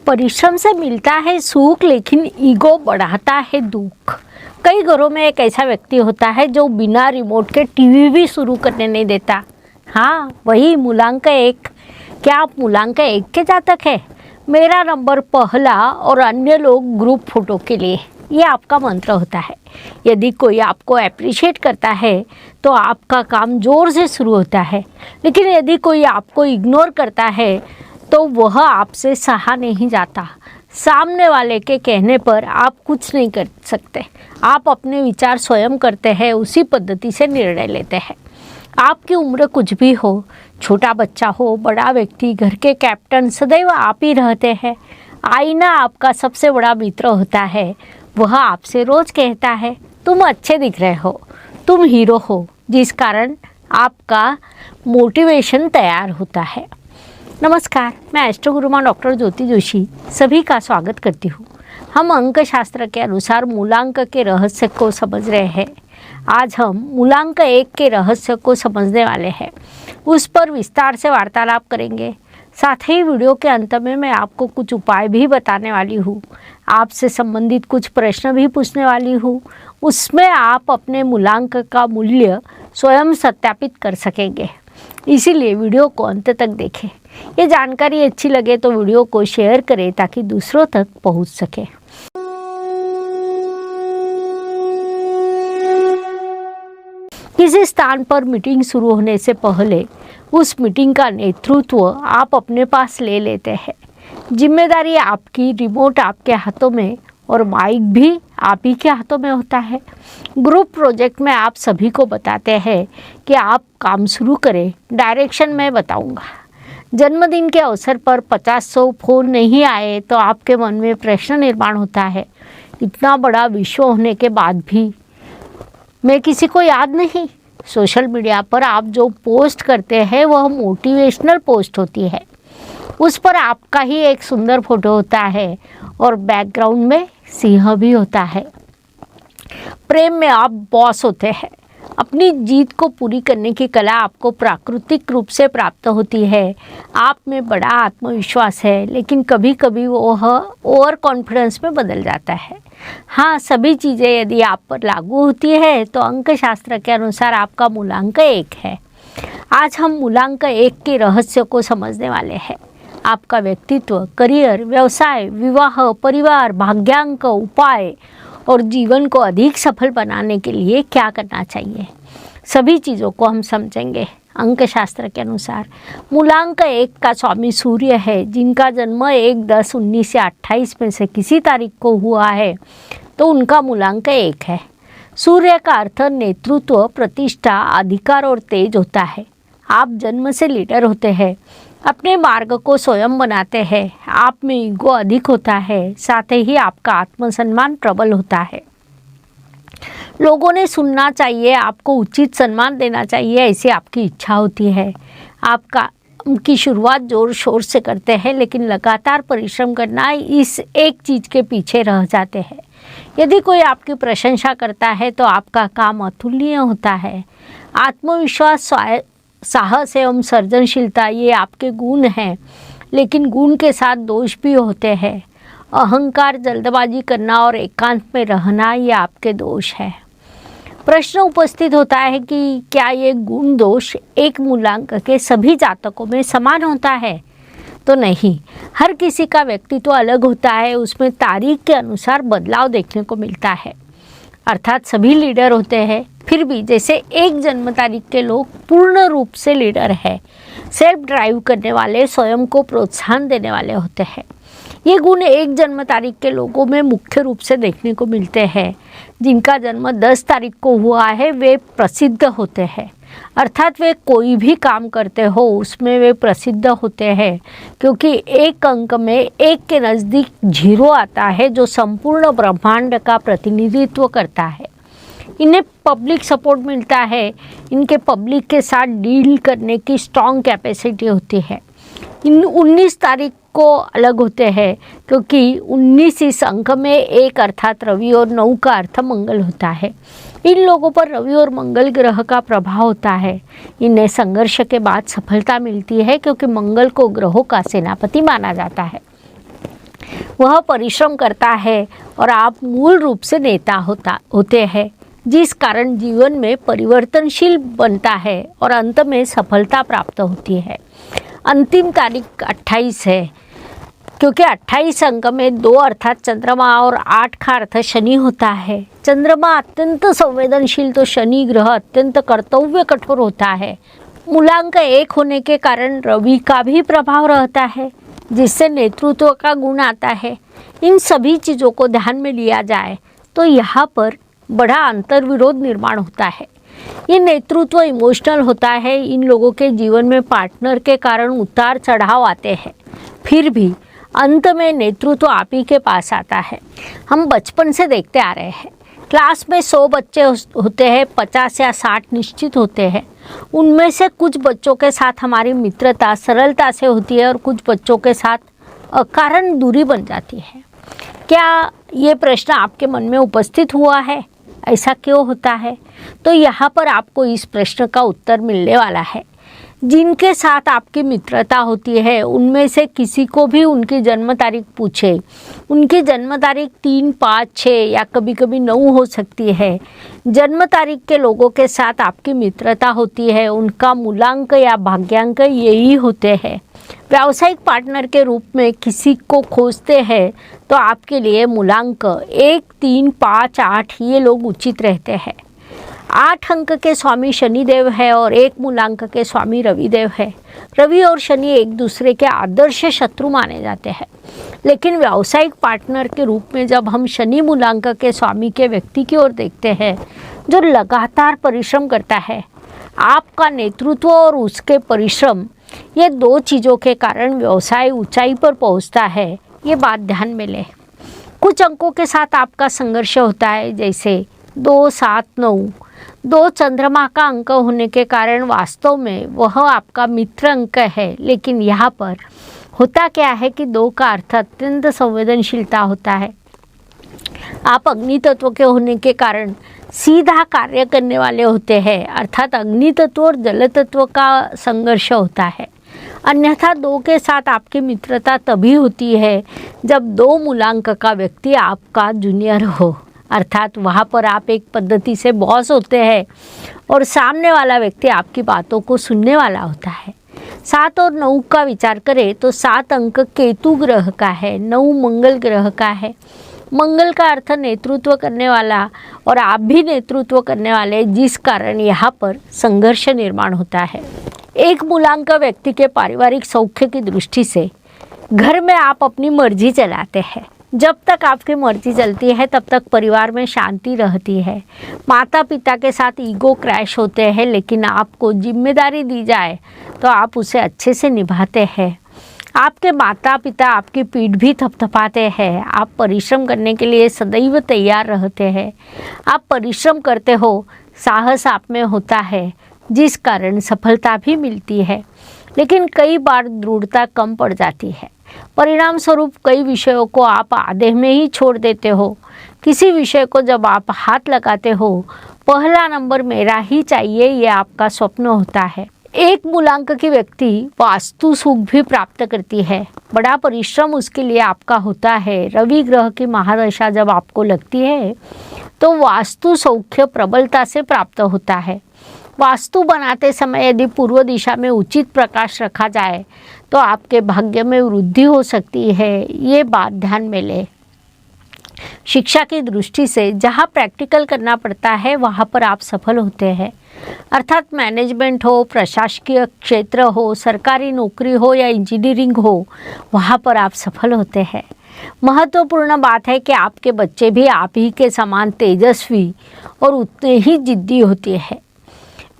परिश्रम से मिलता है सुख, लेकिन ईगो बढ़ाता है दुख। कई घरों में एक ऐसा व्यक्ति होता है जो बिना रिमोट के टीवी भी शुरू करने नहीं देता। हाँ, वही मूलांक 1। क्या आप मूलांक 1 के जातक है? मेरा नंबर पहला और अन्य लोग ग्रुप फोटो के लिए, ये आपका मंत्र होता है। यदि कोई आपको अप्रिशिएट करता है तो आपका काम जोर से शुरू होता है, लेकिन यदि कोई आपको इग्नोर करता है तो वह आपसे सहा नहीं जाता। सामने वाले के कहने पर आप कुछ नहीं कर सकते। आप अपने विचार स्वयं करते हैं, उसी पद्धति से निर्णय लेते हैं। आपकी उम्र कुछ भी हो, छोटा बच्चा हो, बड़ा व्यक्ति, घर के कैप्टन, सदैव आप ही रहते हैं। आईना आपका सबसे बड़ा मित्र होता है। वह आपसे रोज कहता है तुम अच्छे दिख रहे हो, तुम हीरो हो, जिस कारण आपका मोटिवेशन तैयार होता है। नमस्कार, मैं एस्ट्रो गुरुमा डॉक्टर ज्योति जोशी सभी का स्वागत करती हूँ। हम अंक शास्त्र के अनुसार मूलांक के रहस्य को समझ रहे हैं। आज हम मूलांक 1 के रहस्य को समझने वाले हैं, उस पर विस्तार से वार्तालाप करेंगे। साथ ही वीडियो के अंत में मैं आपको कुछ उपाय भी बताने वाली हूँ। आपसे संबंधित कुछ प्रश्न भी पूछने वाली हूँ। उसमें आप अपने मूलांक का मूल्य स्वयं सत्यापित कर सकेंगे। इसीलिए वीडियो को अंत तक देखें। ये जानकारी अच्छी लगे तो वीडियो को शेयर करें ताकि दूसरों तक पहुँच सके। किसी स्थान पर मीटिंग शुरू होने से पहले उस मीटिंग का नेतृत्व आप अपने पास ले लेते हैं। जिम्मेदारी आपकी, रिमोट आपके हाथों में और माइक भी आप ही के हाथों में होता है। ग्रुप प्रोजेक्ट में आप सभी को बताते हैं कि आप काम शुरू करें, डायरेक्शन मैं बताऊंगा। जन्मदिन के अवसर पर 50-100 फोन नहीं आए तो आपके मन में प्रश्न निर्माण होता है, इतना बड़ा विश्व होने के बाद भी मैं किसी को याद नहीं। सोशल मीडिया पर आप जो पोस्ट करते हैं वह मोटिवेशनल पोस्ट होती है। उस पर आपका ही एक सुंदर फोटो होता है और बैकग्राउंड में सिंह भी होता है। प्रेम में आप बॉस होते हैं। अपनी जीत को पूरी करने की कला आपको प्राकृतिक रूप से प्राप्त होती है। आप में बड़ा आत्मविश्वास है, लेकिन कभी कभी वह ओवर कॉन्फिडेंस में बदल जाता है। हाँ, सभी चीज़ें यदि आप पर लागू होती है तो अंक शास्त्र के अनुसार आपका मूलांक 1 है। आज हम मूलांक 1 के रहस्य को समझने वाले हैं। आपका व्यक्तित्व, करियर, व्यवसाय, विवाह, परिवार, भाग्यांक, उपाय और जीवन को अधिक सफल बनाने के लिए क्या करना चाहिए, सभी चीज़ों को हम समझेंगे। अंक शास्त्र के अनुसार मूलांक 1 का स्वामी सूर्य है। जिनका जन्म 1-10-19 या 28 में से किसी तारीख को हुआ है तो उनका मूलांक 1 है। सूर्य का अर्थ नेतृत्व, प्रतिष्ठा, अधिकार और तेज होता है। आप जन्म से लीडर होते हैं, अपने मार्ग को स्वयं बनाते हैं। आप में ईगो अधिक होता है, साथ ही आपका आत्मसम्मान प्रबल होता है। लोगों ने सुनना चाहिए, आपको उचित सम्मान देना चाहिए, ऐसी आपकी इच्छा होती है। आपका की शुरुआत जोर शोर से करते हैं, लेकिन लगातार परिश्रम करना इस एक चीज़ के पीछे रह जाते हैं। यदि कोई आपकी प्रशंसा करता है तो आपका काम अतुलनीय होता है। आत्मविश्वास, साहस एवं सृजनशीलता ये आपके गुण हैं, लेकिन गुण के साथ दोष भी होते हैं। अहंकार, जल्दबाजी करना और एकांत में रहना ये आपके दोष है। प्रश्न उपस्थित होता है कि क्या ये गुण दोष एक मूलांक के सभी जातकों में समान होता है? तो नहीं, हर किसी का व्यक्तित्व अलग होता है। उसमें तारीख के अनुसार बदलाव देखने को मिलता है। अर्थात सभी लीडर होते हैं, फिर भी जैसे एक जन्म तारीख के लोग पूर्ण रूप से लीडर है, सेल्फ ड्राइव करने वाले, स्वयं को प्रोत्साहन देने वाले होते हैं। ये गुण एक जन्म तारीख के लोगों में मुख्य रूप से देखने को मिलते हैं। जिनका जन्म 10 तारीख को हुआ है वे प्रसिद्ध होते हैं, अर्थात वे कोई भी काम करते हो उसमें वे प्रसिद्ध होते हैं, क्योंकि एक अंक में 1 के नज़दीक 0 आता है जो संपूर्ण ब्रह्मांड का प्रतिनिधित्व करता है। इन्हें पब्लिक सपोर्ट मिलता है। इनके पब्लिक के साथ डील करने की स्ट्रॉन्ग कैपेसिटी होती है। इन 19 तारीख को अलग होते हैं, क्योंकि 19 इस अंक में 1 अर्थात रवि और 9 का अर्थ मंगल होता है। इन लोगों पर रवि और मंगल ग्रह का प्रभाव होता है। इन्हें संघर्ष के बाद सफलता मिलती है, क्योंकि मंगल को ग्रहों का सेनापति माना जाता है। वह परिश्रम करता है और आप मूल रूप से नेता होते हैं, जिस कारण जीवन में परिवर्तनशील बनता है और अंत में सफलता प्राप्त होती है। अंतिम तारीख 28 है, क्योंकि 28 अंक में 2 अर्थात चंद्रमा और 8 का अर्थ शनि होता है। चंद्रमा अत्यंत संवेदनशील तो शनि ग्रह अत्यंत कर्तव्य कठोर होता है। मूलांक 1 होने के कारण रवि का भी प्रभाव रहता है, जिससे नेतृत्व का गुण आता है। इन सभी चीज़ों को ध्यान में लिया जाए तो यहाँ पर बड़ा अंतर्विरोध निर्माण होता है। ये नेतृत्व इमोशनल होता है। इन लोगों के जीवन में पार्टनर के कारण उतार चढ़ाव आते हैं, फिर भी अंत में नेतृत्व आप ही के पास आता है। हम बचपन से देखते आ रहे हैं, क्लास में 100 बच्चे होते हैं, 50 या 60 निश्चित होते हैं। उनमें से कुछ बच्चों के साथ हमारी मित्रता सरलता से होती है और कुछ बच्चों के साथ अकारण दूरी बन जाती है। क्या ये प्रश्न आपके मन में उपस्थित हुआ है? ऐसा क्यों होता है? तो यहाँ पर आपको इस प्रश्न का उत्तर मिलने वाला है। जिनके साथ आपकी मित्रता होती है उनमें से किसी को भी उनकी जन्म तारीख पूछे, उनकी जन्म तारीख 3, 5, 6 या कभी कभी 9 हो सकती है। जन्म तारीख के लोगों के साथ आपकी मित्रता होती है, उनका मूलांक या भाग्यांक यही होते हैं। व्यावसायिक पार्टनर के रूप में किसी को खोजते हैं तो आपके लिए मूलांक 1, 3, 5, 8 ये लोग उचित रहते हैं। 8 अंक के स्वामी शनिदेव है और 1 मूलांक के स्वामी रविदेव है। रवि और शनि एक दूसरे के आदर्श शत्रु माने जाते हैं, लेकिन व्यावसायिक पार्टनर के रूप में जब हम शनि मूलांक के स्वामी के व्यक्ति की ओर देखते हैं जो लगातार परिश्रम करता है, आपका नेतृत्व और उसके परिश्रम, ये 2 चीज़ों के कारण व्यवसाय ऊंचाई पर पहुंचता है। ये बात ध्यान में लें। कुछ अंकों के साथ आपका संघर्ष होता है, जैसे 2, 7, 9। 2 चंद्रमा का अंक होने के कारण वास्तव में वह आपका मित्र अंक है, लेकिन यहाँ पर होता क्या है कि 2 का अर्थ अत्यंत संवेदनशीलता होता है। आप अग्नि तत्व के होने के कारण सीधा कार्य करने वाले होते हैं, अर्थात अग्नि तत्व और जल तत्व का संघर्ष होता है। अन्यथा 2 के साथ आपकी मित्रता तभी होती है जब 2 मूलांक का व्यक्ति आपका जूनियर हो, अर्थात वहाँ पर आप एक पद्धति से बॉस होते हैं और सामने वाला व्यक्ति आपकी बातों को सुनने वाला होता है। 7 और 9 का विचार करें तो 7 अंक केतु ग्रह का है, 9 मंगल ग्रह का है। मंगल का अर्थ नेतृत्व करने वाला और आप भी नेतृत्व करने वाले, जिस कारण यहाँ पर संघर्ष निर्माण होता है। 1 मूलांक व्यक्ति के पारिवारिक सौख्य की दृष्टि से घर में आप अपनी मर्जी चलाते हैं। जब तक आपकी मर्जी चलती है तब तक परिवार में शांति रहती है। माता पिता के साथ ईगो क्रैश होते हैं, लेकिन आपको जिम्मेदारी दी जाए तो आप उसे अच्छे से निभाते हैं। आपके माता पिता आपकी पीठ भी थपथपाते हैं। आप परिश्रम करने के लिए सदैव तैयार रहते हैं। आप परिश्रम करते हो, साहस आप में होता है, जिस कारण सफलता भी मिलती है, लेकिन कई बार दृढ़ता कम पड़ जाती है। परिणाम स्वरूप कई विषयों को आप आधे में ही छोड़ देते हो। किसी विषय को जब आप हाथ लगाते हो, पहला नंबर मेरा ही चाहिए, ये आपका स्वप्न होता है। 1 मूलांक की व्यक्ति वास्तु सुख भी प्राप्त करती है। बड़ा परिश्रम उसके लिए आपका होता है। रवि ग्रह की महादशा जब आपको लगती है तो वास्तु सौख्य प्रबलता से प्राप्त होता है। वास्तु बनाते समय यदि पूर्व दिशा में उचित प्रकाश रखा जाए तो आपके भाग्य में वृद्धि हो सकती है। ये बात ध्यान में ले। शिक्षा की दृष्टि से जहाँ प्रैक्टिकल करना पड़ता है वहाँ पर आप सफल होते हैं, अर्थात मैनेजमेंट हो, प्रशासकीय क्षेत्र हो, सरकारी नौकरी हो या इंजीनियरिंग हो, वहाँ पर आप सफल होते हैं। महत्वपूर्ण बात है कि आपके बच्चे भी आप ही के समान तेजस्वी और उतने ही जिद्दी होते हैं।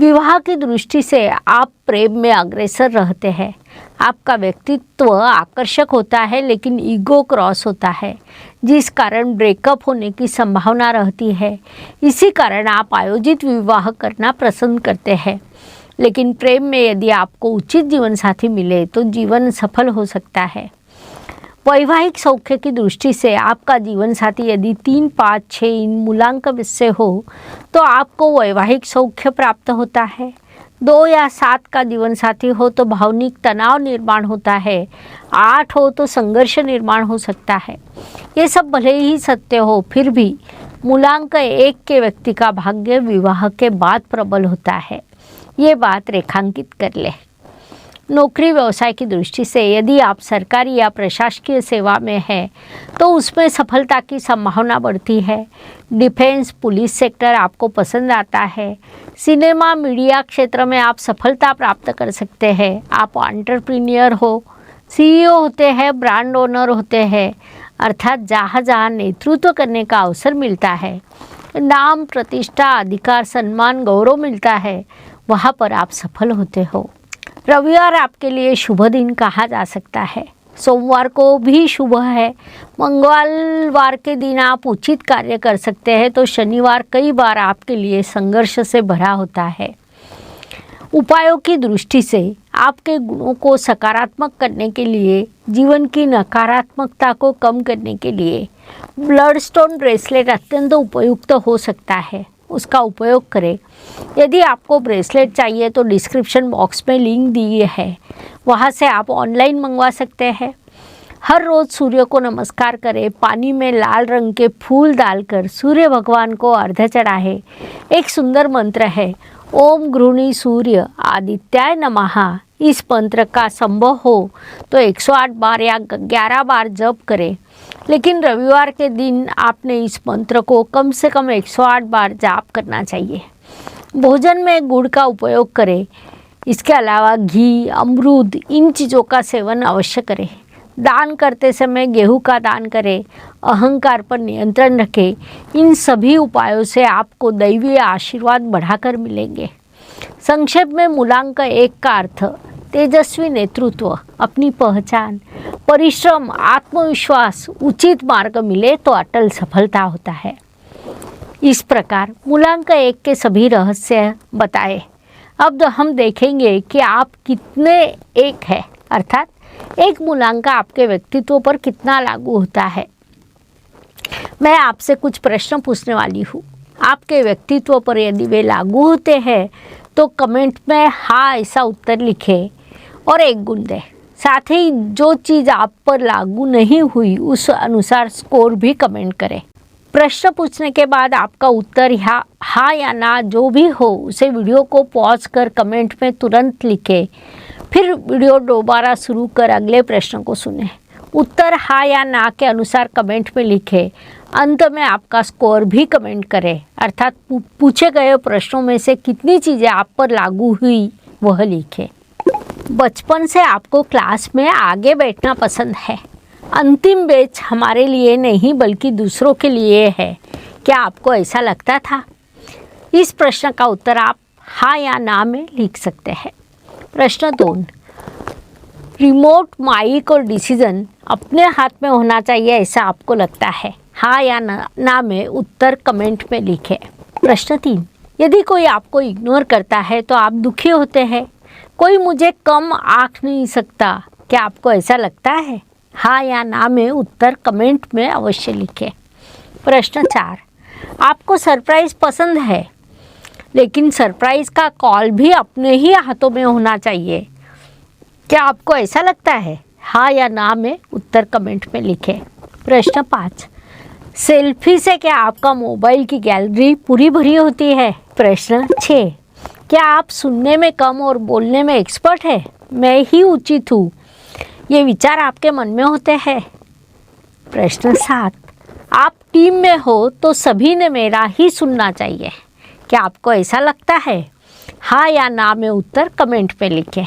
विवाह की दृष्टि से आप प्रेम में अग्रसर रहते हैं। आपका व्यक्तित्व आकर्षक होता है, लेकिन ईगो क्रॉस होता है, जिस कारण ब्रेकअप होने की संभावना रहती है। इसी कारण आप आयोजित विवाह करना पसंद करते हैं, लेकिन प्रेम में यदि आपको उचित जीवन साथी मिले तो जीवन सफल हो सकता है। वैवाहिक सौख्य की दृष्टि से आपका जीवन साथी यदि 3, 5, 6 इन मूलांक से हो तो आपको वैवाहिक सौख्य प्राप्त होता है। 2 या 7 का जीवन साथी हो तो भावनिक तनाव निर्माण होता है, 8 हो तो संघर्ष निर्माण हो सकता है। ये सब भले ही सत्य हो, फिर भी मूलांक 1 के व्यक्ति का भाग्य विवाह के बाद प्रबल होता है। ये बात रेखांकित कर ले। नौकरी व्यवसाय की दृष्टि से यदि आप सरकारी या प्रशासकीय सेवा में हैं तो उसमें सफलता की संभावना बढ़ती है। डिफेंस, पुलिस सेक्टर आपको पसंद आता है। सिनेमा, मीडिया क्षेत्र में आप सफलता प्राप्त कर सकते हैं। आप एंटरप्रेन्योर हो, सीईओ होते हैं, ब्रांड ओनर होते हैं, अर्थात जहाँ जहाँ नेतृत्व करने का अवसर मिलता है, नाम, प्रतिष्ठा, अधिकार, सम्मान, गौरव मिलता है, वहाँ पर आप सफल होते हो। रविवार आपके लिए शुभ दिन कहा जा सकता है। सोमवार को भी शुभ है। मंगलवार के दिन आप उचित कार्य कर सकते हैं, तो शनिवार कई बार आपके लिए संघर्ष से भरा होता है। उपायों की दृष्टि से आपके गुणों को सकारात्मक करने के लिए, जीवन की नकारात्मकता को कम करने के लिए ब्लड स्टोन ब्रेसलेट अत्यंत उपयुक्त हो सकता है। उसका उपयोग करें। यदि आपको ब्रेसलेट चाहिए तो डिस्क्रिप्शन बॉक्स में लिंक दी है, वहाँ से आप ऑनलाइन मंगवा सकते हैं। हर रोज़ सूर्य को नमस्कार करें। पानी में लाल रंग के फूल डालकर सूर्य भगवान को अर्घ्य चढ़ाएं। एक सुंदर मंत्र है, ओम गृहिणी सूर्य आदित्याय नमः। इस मंत्र का संभव हो तो 108 बार या 11 बार जप करें, लेकिन रविवार के दिन आपने इस मंत्र को कम से कम 108 बार जाप करना चाहिए। भोजन में गुड़ का उपयोग करें। इसके अलावा घी, अमरूद, इन चीज़ों का सेवन अवश्य करें। दान करते समय गेहूं का दान करें। अहंकार पर नियंत्रण रखें। इन सभी उपायों से आपको दैवीय आशीर्वाद बढ़ाकर मिलेंगे। संक्षेप में मूलांक 1 का अर्थ तेजस्वी नेतृत्व, अपनी पहचान, परिश्रम, आत्मविश्वास, उचित मार्ग मिले तो अटल सफलता होता है। इस प्रकार मूलांक 1 के सभी रहस्य बताए। अब हम देखेंगे कि आप कितने एक है, अर्थात एक मूलांक आपके व्यक्तित्व पर कितना लागू होता है। मैं आपसे कुछ प्रश्न पूछने वाली हूँ। आपके व्यक्तित्व पर यदि वे लागू होते हैं तो कमेंट में हाँ ऐसा उत्तर लिखें और 1 गुण दें। साथ ही जो चीज़ आप पर लागू नहीं हुई उस अनुसार स्कोर भी कमेंट करें। प्रश्न पूछने के बाद आपका उत्तर हाँ या ना जो भी हो उसे वीडियो को पॉज कर कमेंट में तुरंत लिखें। फिर वीडियो दोबारा शुरू कर अगले प्रश्न को सुनें। उत्तर हाँ या ना के अनुसार कमेंट में लिखें। अंत में आपका स्कोर भी कमेंट करें, अर्थात पूछे गए प्रश्नों में से कितनी चीज़ें आप पर लागू हुई वह लिखें। बचपन से आपको क्लास में आगे बैठना पसंद है। अंतिम बेंच हमारे लिए नहीं बल्कि दूसरों के लिए है, क्या आपको ऐसा लगता था? इस प्रश्न का उत्तर आप हाँ या ना में लिख सकते हैं। प्रश्न 2, रिमोट, माइक और डिसीजन अपने हाथ में होना चाहिए ऐसा आपको लगता है? हाँ या ना में उत्तर कमेंट में लिखें। प्रश्न 3, यदि कोई आपको इग्नोर करता है तो आप दुखी होते हैं। कोई मुझे कम आंक नहीं सकता, क्या आपको ऐसा लगता है? हाँ या ना में उत्तर कमेंट में अवश्य लिखें। प्रश्न 4, आपको सरप्राइज़ पसंद है, लेकिन सरप्राइज़ का कॉल भी अपने ही हाथों में होना चाहिए, क्या आपको ऐसा लगता है? हाँ या ना में उत्तर कमेंट में लिखें। प्रश्न 5, सेल्फी से क्या आपका मोबाइल की गैलरी पूरी भरी होती है? प्रश्न 6, क्या आप सुनने में कम और बोलने में एक्सपर्ट है? मैं ही उचित हूँ, ये विचार आपके मन में होते हैं? प्रश्न 7, आप टीम में हो तो सभी ने मेरा ही सुनना चाहिए, क्या आपको ऐसा लगता है? हाँ या ना में उत्तर कमेंट में लिखें।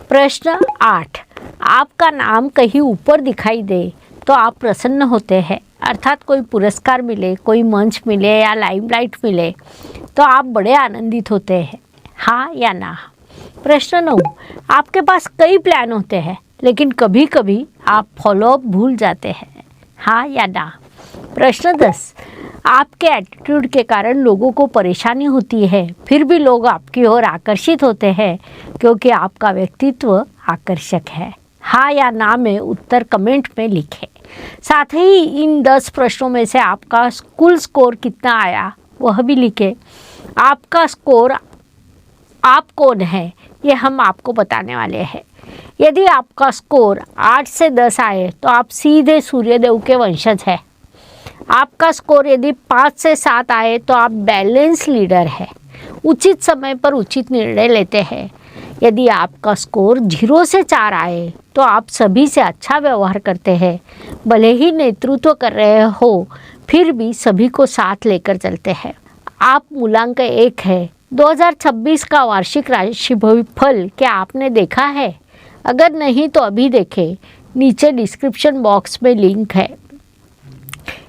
प्रश्न 8, आपका नाम कहीं ऊपर दिखाई दे तो आप प्रसन्न होते हैं, अर्थात कोई पुरस्कार मिले, कोई मंच मिले या लाइमलाइट मिले तो आप बड़े आनंदित होते हैं, हाँ या ना? प्रश्न 9, आपके पास कई प्लान होते हैं लेकिन कभी कभी आप फॉलोअप भूल जाते हैं, हाँ या ना? प्रश्न 10, आपके एटीट्यूड के कारण लोगों को परेशानी होती है, फिर भी लोग आपकी ओर आकर्षित होते हैं क्योंकि आपका व्यक्तित्व आकर्षक है, हाँ या ना में उत्तर कमेंट में लिखें। साथ ही इन 10 प्रश्नों में से आपका कुल स्कोर कितना आया वह भी लिखें। आपका स्कोर आप कौन हैं ये हम आपको बताने वाले हैं। यदि आपका स्कोर 8 से 10 आए तो आप सीधे सूर्यदेव के वंशज हैं। आपका स्कोर यदि 5 से 7 आए तो आप बैलेंस लीडर है, उचित समय पर उचित निर्णय लेते हैं। यदि आपका स्कोर 0 से 4 आए तो आप सभी से अच्छा व्यवहार करते हैं, भले ही नेतृत्व कर रहे हो फिर भी सभी को साथ लेकर चलते हैं। आप मूलांक 1 है। 2026 का वार्षिक राशि फल क्या आपने देखा है? अगर नहीं तो अभी देखें, नीचे डिस्क्रिप्शन बॉक्स में लिंक है।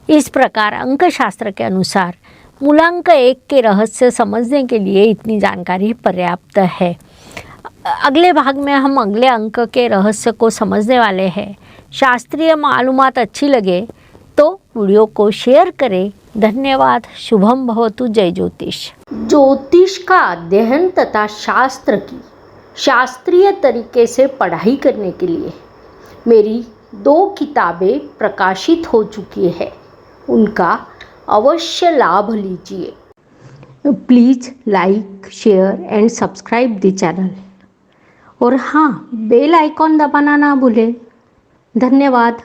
इस प्रकार अंकशास्त्र के अनुसार मूलांक 1 के रहस्य समझने के लिए इतनी जानकारी पर्याप्त है। अगले भाग में हम अगले अंक के रहस्य को समझने वाले हैं। शास्त्रीय मालूमात अच्छी लगे तो वीडियो को शेयर करें। धन्यवाद। शुभम भवतु। जय ज्योतिष। ज्योतिष का अध्ययन तथा शास्त्र की शास्त्रीय तरीके से पढ़ाई करने के लिए मेरी 2 किताबें प्रकाशित हो चुकी है, उनका अवश्य लाभ लीजिए। Please like, share and subscribe the channel. और हाँ, बेल आइकॉन दबाना ना भूलें। धन्यवाद।